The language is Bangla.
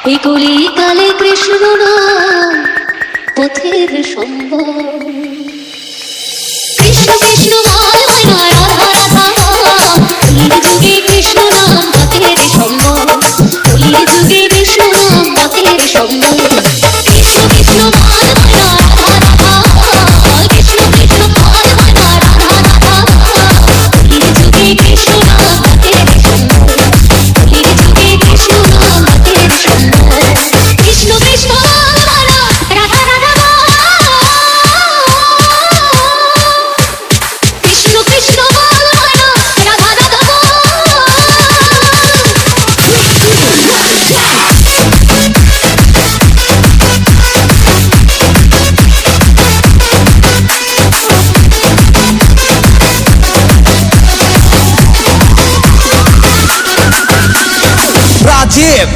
এই কলি কালে কৃষ্ণ নাম পথের সম্বল। কৃষ্ণ কৃষ্ণ বল মা রাধা রাধা কলির যুগে কৃষ্ণ নাম পথের সম্বল। কলির যুগে কৃষ্ণ নাম পথের সম্বল। কৃষ্ণ কৃষ্ণ বল মা রাধা রাধা কৃষ্ণ কৃষ্ণ বল মা রাধা রাধা কলির যুগে কৃষ্ণ নাম পথের সম্বল। কলির যুগে কৃষ্ণ নাম পথের সম্বল। কৃষ্ণ কৃষ্ণ বল মা রাধা রাধা কৃষ্ণ কৃষ্ণ বল মা রাধা রাধা। রাজীব